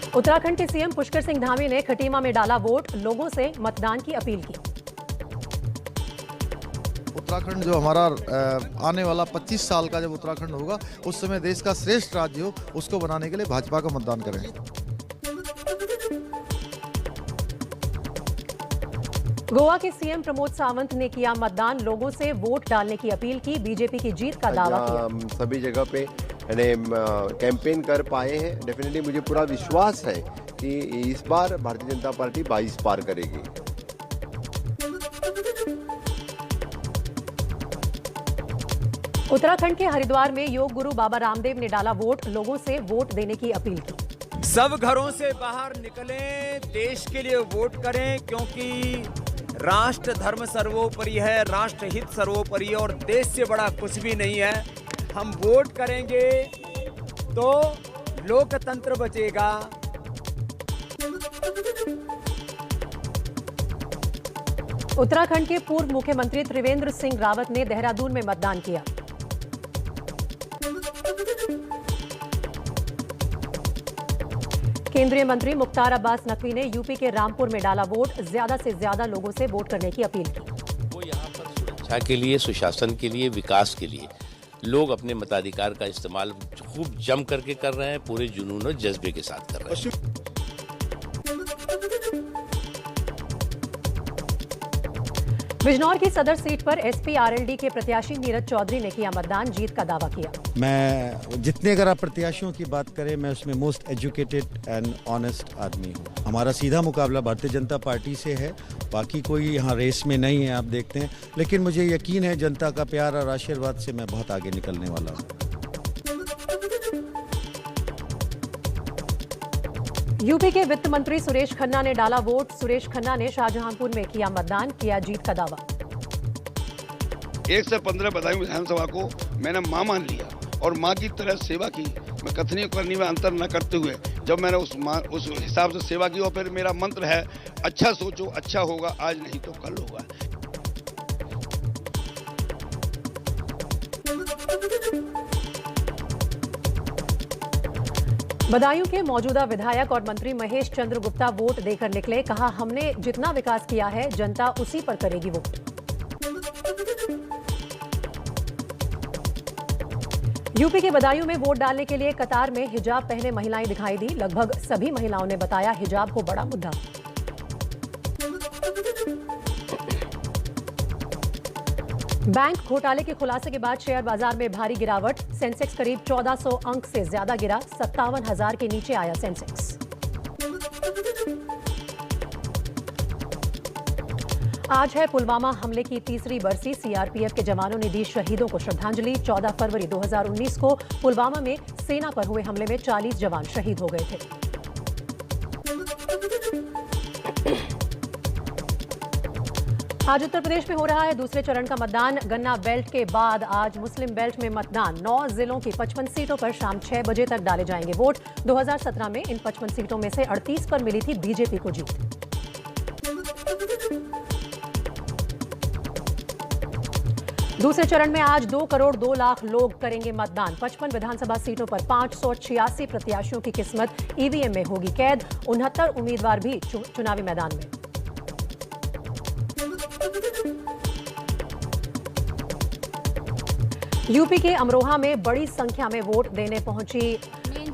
उत्तराखंड के सीएम पुष्कर सिंह धामी ने खटीमा में डाला वोट, लोगों से मतदान की अपील की। उत्तराखंड जो हमारा आने वाला 25 साल का जब उत्तराखंड होगा उस समय देश का श्रेष्ठ राज्य हो, उसको बनाने के लिए भाजपा को मतदान करें। गोवा के सीएम प्रमोद सावंत ने किया मतदान, लोगों से वोट डालने की अपील की, बीजेपी की जीत का दावा किया। सभी जगह पे कैंपेन कर पाए हैं। डेफिनेटली मुझे पूरा विश्वास है कि इस बार भारतीय जनता पार्टी 22 पार करेगी। उत्तराखंड के हरिद्वार में योग गुरु बाबा रामदेव ने डाला वोट, लोगों से वोट देने की अपील की। सब घरों से बाहर निकलें, देश के लिए वोट करें, क्योंकि राष्ट्र धर्म सर्वोपरि है, राष्ट्र हित सर्वोपरि है और देश से बड़ा कुछ भी नहीं है। हम वोट करेंगे तो लोकतंत्र बचेगा। उत्तराखंड के पूर्व मुख्यमंत्री त्रिवेंद्र सिंह रावत ने देहरादून में मतदान किया। केंद्रीय मंत्री मुख्तार अब्बास नकवी ने यूपी के रामपुर में डाला वोट, ज्यादा से ज्यादा लोगों से वोट करने की अपील की। वो यहाँ पर सुरक्षा के लिए, सुशासन के लिए, विकास के लिए लोग अपने मताधिकार का इस्तेमाल खूब जम करके कर रहे हैं, पूरे जुनून और जज्बे के साथ कर रहे हैं। बिजनौर की सदर सीट पर एसपी आरएलडी के प्रत्याशी नीरज चौधरी ने किया मतदान, जीत का दावा किया। मैं जितने अगर आप प्रत्याशियों की बात करें, मैं उसमें मोस्ट एजुकेटेड एंड ऑनेस्ट आदमी हूँ। हमारा सीधा मुकाबला भारतीय जनता पार्टी से है, बाकी कोई यहाँ रेस में नहीं है, आप देखते हैं। लेकिन मुझे यकीन है जनता का प्यार और आशीर्वाद से मैं बहुत आगे निकलने वाला हूँ। यूपी के वित्त मंत्री सुरेश खन्ना ने डाला वोट, सुरेश खन्ना ने शाहजहांपुर में किया मतदान, किया जीत का दावा। 1 से 15 बदायूं विधानसभा को मैंने मां मान लिया और मां की तरह सेवा की। मैं कथनी करनी में अंतर न करते हुए जब मैंने उस हिसाब से सेवा की, और फिर मेरा मंत्र है अच्छा सोचो अच्छा होगा, आज नहीं तो कल होगा। बदायूं के मौजूदा विधायक और मंत्री महेश चंद्र गुप्ता वोट देकर निकले, कहा हमने जितना विकास किया है जनता उसी पर करेगी वोट। यूपी के बदायूं में वोट डालने के लिए कतार में हिजाब पहने महिलाएं दिखाई दी, लगभग सभी महिलाओं ने बताया हिजाब को बड़ा मुद्दा। बैंक घोटाले के खुलासे के बाद शेयर बाजार में भारी गिरावट, सेंसेक्स करीब 1400 अंक से ज्यादा गिरा, 57,000 के नीचे आया सेंसेक्स। आज है पुलवामा हमले की तीसरी बरसी, सीआरपीएफ के जवानों ने दी शहीदों को श्रद्धांजलि। 14 फरवरी 2019 को पुलवामा में सेना पर हुए हमले में 40 जवान शहीद हो गए थे। आज उत्तर प्रदेश में हो रहा है दूसरे चरण का मतदान, गन्ना बेल्ट के बाद आज मुस्लिम बेल्ट में मतदान। 9 जिलों की 55 सीटों पर शाम 6 बजे तक डाले जाएंगे वोट। 2017 में इन 55 सीटों में से 38 पर मिली थी बीजेपी को जीत। दूसरे चरण में आज 2 करोड़ 2 लाख लोग करेंगे मतदान। 55 विधानसभा सीटों पर 586 प्रत्याशियों की किस्मत ईवीएम में होगी कैद। 69 उम्मीदवार भी चुनावी मैदान में। यूपी के अमरोहा में बड़ी संख्या में वोट देने पहुंची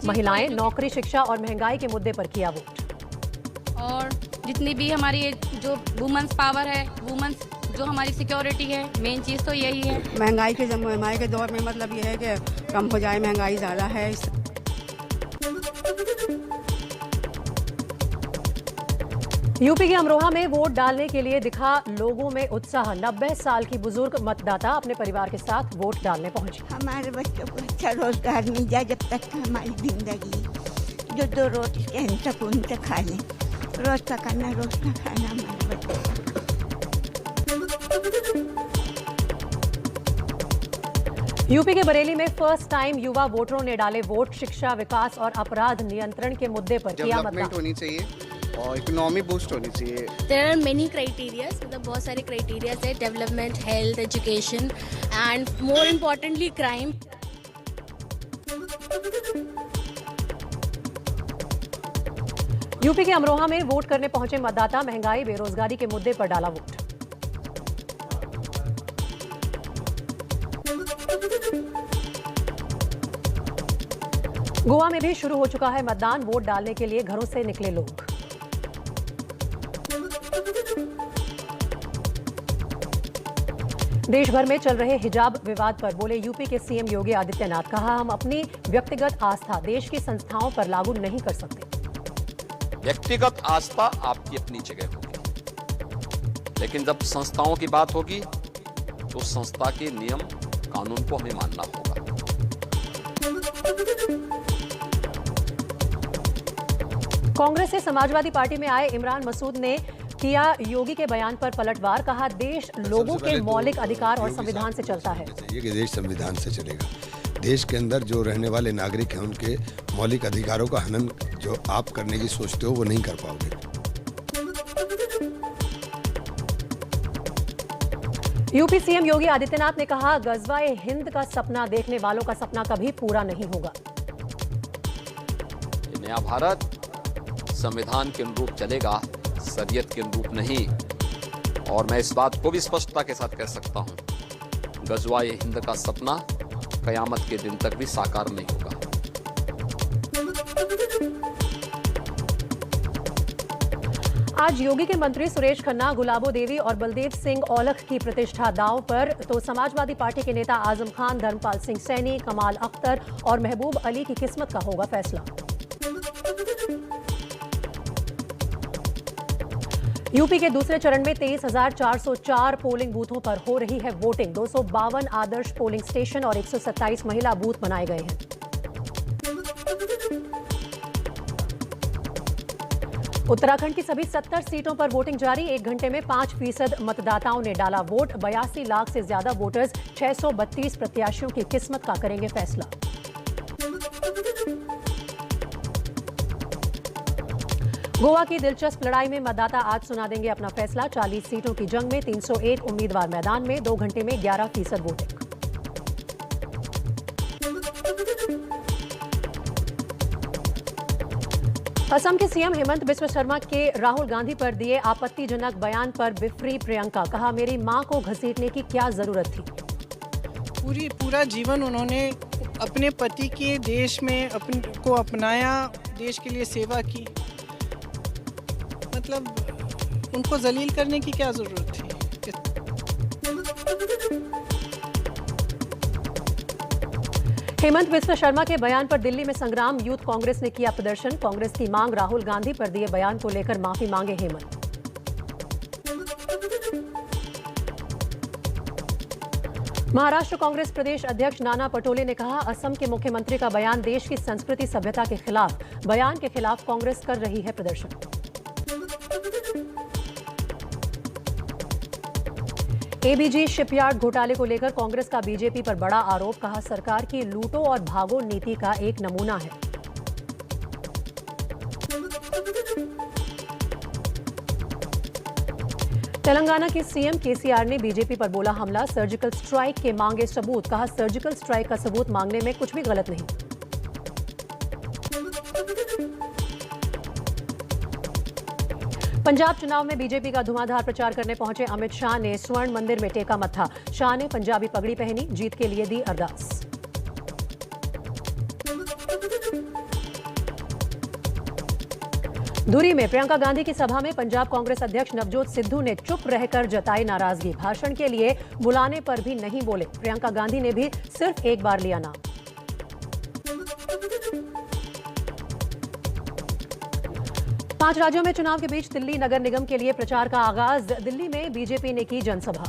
महिलाएं, नौकरी, शिक्षा और महंगाई के मुद्दे पर किया वोट। और जितनी भी हमारी जो वुमेन्स पावर है, वुमेन्स जो हमारी सिक्योरिटी है, मेन चीज तो यही है। महंगाई के दौर में मतलब ये है कि कम हो जाए, महंगाई ज्यादा है। यूपी के अमरोहा में वोट डालने के लिए दिखा लोगों में उत्साह। 90 साल की बुजुर्ग मतदाता अपने परिवार के साथ वोट डालने पहुंची। हमारे बच्चों को अच्छा रोजगार मिल जाए, जब तक हमारी जिंदगी जो 2 रोटी हम सुकून से खा लें। रोज का खाना हमारे बच्चों का। यूपी के बरेली में फर्स्ट टाइम युवा वोटरों ने डाले वोट। शिक्षा, विकास और अपराध नियंत्रण के मुद्दे पर किया मतदान। होनी चाहिए और इकोनॉमी बूस्ट होनी चाहिए। देयर आर मेनी क्राइटेरियाज, मतलब बहुत सारे क्राइटेरियाज है, development, health, education and more importantly crime. UP के अमरोहा में वोट करने पहुंचे मतदाता महंगाई बेरोजगारी के मुद्दे पर डाला वोट। गोवा में भी शुरू हो चुका है मतदान, वोट डालने के लिए घरों से निकले लोग। देश भर में चल रहे हिजाब विवाद पर बोले यूपी के सीएम योगी आदित्यनाथ। कहा, हम अपनी व्यक्तिगत आस्था देश की संस्थाओं पर लागू नहीं कर सकते। व्यक्तिगत आस्था आपकी अपनी जगह होगी, लेकिन जब संस्थाओं की बात होगी तो संस्था के नियम कानून को हमें मानना होगा। कांग्रेस से समाजवादी पार्टी में आए इमरान मसूद ने किया योगी के बयान पर पलटवार। कहा, देश लोगों के मौलिक अधिकार और संविधान से चलता है। ये कि देश संविधान से चलेगा। देश के अंदर जो रहने वाले नागरिक हैं उनके मौलिक अधिकारों का हनन जो आप करने की सोचते हो वो नहीं कर पाओगे। यूपी सीएम योगी आदित्यनाथ ने कहा, गजवाए हिंद का सपना देखने वालों का सपना कभी पूरा नहीं होगा। ये नया भारत संविधान के अनुरूप चलेगा, शरीयत के अनुरूप नहीं। और मैं इस बात को भी स्पष्टता के साथ कह सकता हूं, गजवाए हिंद का सपना कयामत के दिन तक भी साकार नहीं होगा। आज योगी के मंत्री सुरेश खन्ना, गुलाबो देवी और बलदेव सिंह औलख की प्रतिष्ठा दांव पर, तो समाजवादी पार्टी के नेता आजम खान, धर्मपाल सिंह सैनी, कमाल अख्तर और महबूब अली की किस्मत का होगा फैसला। यूपी के दूसरे चरण में 23,404 पोलिंग बूथों पर हो रही है वोटिंग। 252 आदर्श पोलिंग स्टेशन और 127 महिला बूथ बनाए गए हैं। उत्तराखंड की सभी 70 सीटों पर वोटिंग जारी। 1 घंटे में 5% मतदाताओं ने डाला वोट। 82 लाख से ज्यादा वोटर्स 632 प्रत्याशियों की किस्मत का करेंगे फैसला। गोवा की दिलचस्प लड़ाई में मतदाता आज सुना देंगे अपना फैसला। 40 सीटों की जंग में 301 उम्मीदवार मैदान में। 2 घंटे में 11% वोटिंग। असम के सीएम हेमंत बिस्वा शर्मा के राहुल गांधी पर दिए आपत्तिजनक बयान पर बिफरी प्रियंका। कहा, मेरी मां को घसीटने की क्या जरूरत थी। पूरा जीवन उन्होंने अपने पति के देश में को अपनाया, देश के लिए सेवा की, मतलब उनको जलील करने की क्या जरूरत थी। हेमंत बिस्वा शर्मा के बयान पर दिल्ली में संग्राम यूथ कांग्रेस ने किया प्रदर्शन। कांग्रेस की मांग, राहुल गांधी पर दिए बयान को लेकर माफी मांगे हेमंत। महाराष्ट्र कांग्रेस प्रदेश अध्यक्ष नाना पटोले ने कहा, असम के मुख्यमंत्री का बयान देश की संस्कृति सभ्यता के खिलाफ। बयान के खिलाफ कांग्रेस कर रही है प्रदर्शन। एबीजी शिपयार्ड घोटाले को लेकर कांग्रेस का बीजेपी पर बड़ा आरोप। कहा, सरकार की लूटो और भागो नीति का एक नमूना है। तेलंगाना के सीएम केसीआर ने बीजेपी पर बोला हमला। सर्जिकल स्ट्राइक के मांगे सबूत। कहा, सर्जिकल स्ट्राइक का सबूत मांगने में कुछ भी गलत नहीं। पंजाब चुनाव में बीजेपी का धुआंधार प्रचार करने पहुंचे अमित शाह ने स्वर्ण मंदिर में टेका मत्था। शाह ने पंजाबी पगड़ी पहनी, जीत के लिए दी अरदास। धुरी में प्रियंका गांधी की सभा में पंजाब कांग्रेस अध्यक्ष नवजोत सिद्धू ने चुप रहकर जताई नाराजगी। भाषण के लिए बुलाने पर भी नहीं बोले। प्रियंका गांधी ने भी सिर्फ एक बार लिया नाम। पांच राज्यों में चुनाव के बीच दिल्ली नगर निगम के लिए प्रचार का आगाज। दिल्ली में बीजेपी ने की जनसभा।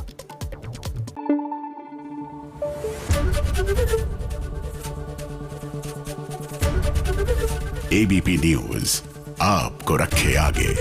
एबीपी न्यूज आपको रखे आगे।